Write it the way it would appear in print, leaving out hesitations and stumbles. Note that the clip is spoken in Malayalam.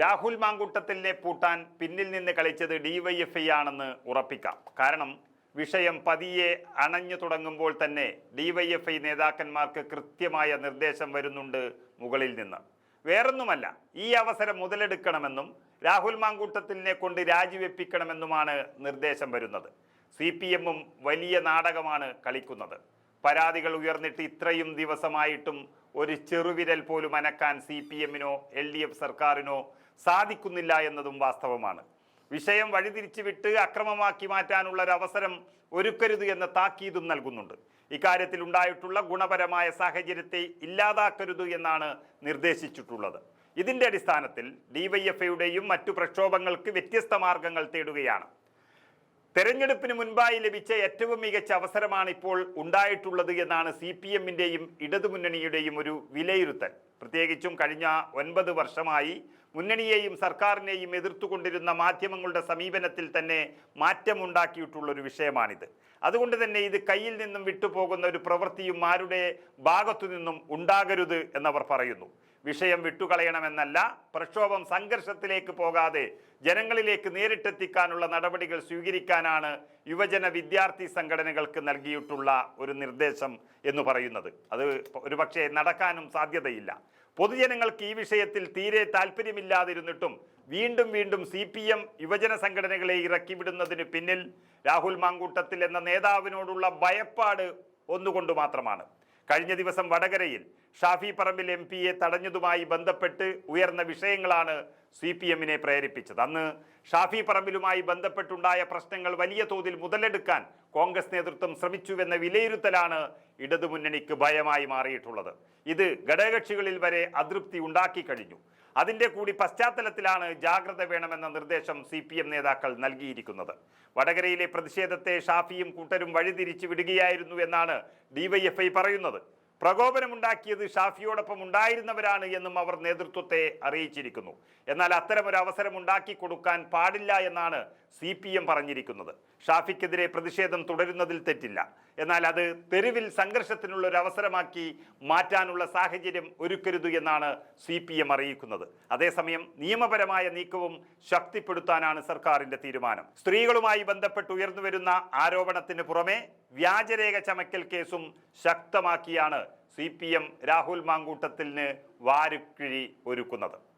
രാഹുൽ മാങ്കൂട്ടത്തിലിനെ പൂട്ടാൻ പിന്നിൽ നിന്ന് കളിച്ചത് ഡിവൈഎഫ്ഐ ആണെന്ന് ഉറപ്പിക്കാം. കാരണം വിഷയം പതിയെ അണഞ്ഞു തുടങ്ങുമ്പോൾ തന്നെ ഡിവൈഎഫ്ഐ നേതാക്കന്മാർക്ക് കൃത്യമായ നിർദ്ദേശം വരുന്നുണ്ട് മുകളിൽ നിന്ന്. വേറൊന്നുമല്ല, ഈ അവസരം മുതലെടുക്കണമെന്നും രാഹുൽ മാങ്കൂട്ടത്തിലിനെ കൊണ്ട് രാജിവെപ്പിക്കണമെന്നുമാണ് നിർദ്ദേശം വരുന്നത്. CPM-ഉം വലിയ നാടകമാണ് കളിക്കുന്നത്. പരാതികൾ ഉയർന്നിട്ട് ഇത്രയും ദിവസമായിട്ടും ഒരു ചെറുവിരൽ പോലും അനക്കാൻ CPM-നോ LDF സർക്കാരിനോ സാധിക്കുന്നില്ല എന്നതും വാസ്തവമാണ്. വിഷയം വഴിതിരിച്ചു വിട്ട് അക്രമമാക്കി മാറ്റാനുള്ള ഒരു അവസരം ഒരുക്കരുത് എന്ന താക്കീതും നൽകുന്നുണ്ട്. ഇക്കാര്യത്തിൽ ഉണ്ടായിട്ടുള്ള ഗുണപരമായ സാഹചര്യത്തെ ഇല്ലാതാക്കരുത് എന്നാണ് നിർദ്ദേശിച്ചിട്ടുള്ളത്. ഇതിന്റെ അടിസ്ഥാനത്തിൽ ഡിവൈഎഫ്ഐയുടെയും മറ്റു പ്രക്ഷോഭങ്ങൾക്ക് വ്യത്യസ്ത മാർഗങ്ങൾ തേടുകയാണ്. തെരഞ്ഞെടുപ്പിന് മുൻപായി ലഭിച്ച ഏറ്റവും മികച്ച അവസരമാണ് ഇപ്പോൾ ഉണ്ടായിട്ടുള്ളത് എന്നാണ് CPM-ന്റെയും ഇടതുമുന്നണിയുടെയും ഒരു വിലയിരുത്തൽ. പ്രത്യേകിച്ചും കഴിഞ്ഞ 9 വർഷമായി മുന്നണിയെയും സർക്കാരിനെയും എതിർത്തുകൊണ്ടിരുന്ന മാധ്യമങ്ങളുടെ സമീപനത്തിൽ തന്നെ മാറ്റമുണ്ടാക്കിയിട്ടുള്ളൊരു വിഷയമാണിത്. അതുകൊണ്ട് തന്നെ ഇത് കയ്യിൽ നിന്നും വിട്ടുപോകുന്ന ഒരു പ്രവൃത്തിയും ആരുടെ ഭാഗത്തു നിന്നും ഉണ്ടാകരുത് എന്നവർ പറയുന്നു. വിഷയം വിട്ടുകളയണമെന്നല്ല, പ്രക്ഷോഭം സംഘർഷത്തിലേക്ക് പോകാതെ ജനങ്ങളിലേക്ക് നേരിട്ടെത്തിക്കാനുള്ള നടപടികൾ സ്വീകരിക്കാനാണ് യുവജന വിദ്യാർത്ഥി സംഘടനകൾക്ക് നൽകിയിട്ടുള്ള ഒരു നിർദ്ദേശം എന്ന് പറയുന്നത്. അത് ഒരുപക്ഷെ നടക്കാനും സാധ്യതയില്ല. പൊതുജനങ്ങൾക്ക് ഈ വിഷയത്തിൽ തീരെ താല്പര്യമില്ലാതിരുന്നിട്ടും വീണ്ടും വീണ്ടും CPM യുവജന സംഘടനകളെ ഇറക്കി വിടുന്നതിന് പിന്നിൽ രാഹുൽ മാങ്കൂട്ടത്തിൽ എന്ന നേതാവിനോടുള്ള ഭയപ്പാട് ഒന്നുകൊണ്ട് മാത്രമാണ്. കഴിഞ്ഞ ദിവസം വടകരയിൽ ഷാഫി പറമ്പിൽ MP-യെ തടഞ്ഞതുമായി ബന്ധപ്പെട്ട് ഉയർന്ന വിഷയങ്ങളാണ് CPM-നെ പ്രേരിപ്പിച്ചത്. അന്ന് ഷാഫി പറമ്പിലുമായി ബന്ധപ്പെട്ടുണ്ടായ പ്രശ്നങ്ങൾ വലിയ തോതിൽ മുതലെടുക്കാൻ കോൺഗ്രസ് നേതൃത്വം ശ്രമിച്ചുവെന്ന വിലയിരുത്തലാണ് ഇടതുമുന്നണിക്ക് ഭയമായി മാറിയിട്ടുള്ളത്. ഇത് ഘടകകക്ഷികളിൽ വരെ അതൃപ്തി ഉണ്ടാക്കി കഴിഞ്ഞു. അതിൻ്റെ കൂടി പശ്ചാത്തലത്തിലാണ് ജാഗ്രത വേണമെന്ന നിർദ്ദേശം CPM നേതാക്കൾ നൽകിയിരിക്കുന്നത്. വടകരയിലെ പ്രതിഷേധത്തെ ഷാഫിയും കൂട്ടരും വഴിതിരിച്ചു വിടുകയായിരുന്നു എന്നാണ് DYFI പറയുന്നത്. പ്രകോപനമുണ്ടാക്കിയത് ഷാഫിയോടൊപ്പം ഉണ്ടായിരുന്നവരാണ് എന്നും അവർ നേതൃത്വത്തെ അറിയിച്ചിരിക്കുന്നു. എന്നാൽ അത്തരമൊരു അവസരം ഉണ്ടാക്കി കൊടുക്കാൻ പാടില്ല എന്നാണ് CPM പറഞ്ഞിരിക്കുന്നത്. ഷാഫിക്കെതിരെ പ്രതിഷേധം തുടരുന്നതിൽ തെറ്റില്ല, എന്നാൽ അത് തെരുവിൽ സംഘർഷത്തിനുള്ള ഒരു അവസരമാക്കി മാറ്റാനുള്ള സാഹചര്യം ഒരുക്കരുത് എന്നാണ് CPM അറിയിക്കുന്നത്. അതേസമയം നിയമപരമായ നീക്കവും ശക്തിപ്പെടുത്താനാണ് സർക്കാരിന്റെ തീരുമാനം. സ്ത്രീകളുമായി ബന്ധപ്പെട്ട് ഉയർന്നുവരുന്ന ആരോപണത്തിന് പുറമെ വ്യാജരേഖ ചമക്കൽ കേസും ശക്തമാക്കിയാണ് CPM രാഹുൽ മാങ്കൂട്ടത്തിന് വാരുക്കിഴി ഒരുക്കുന്നത്.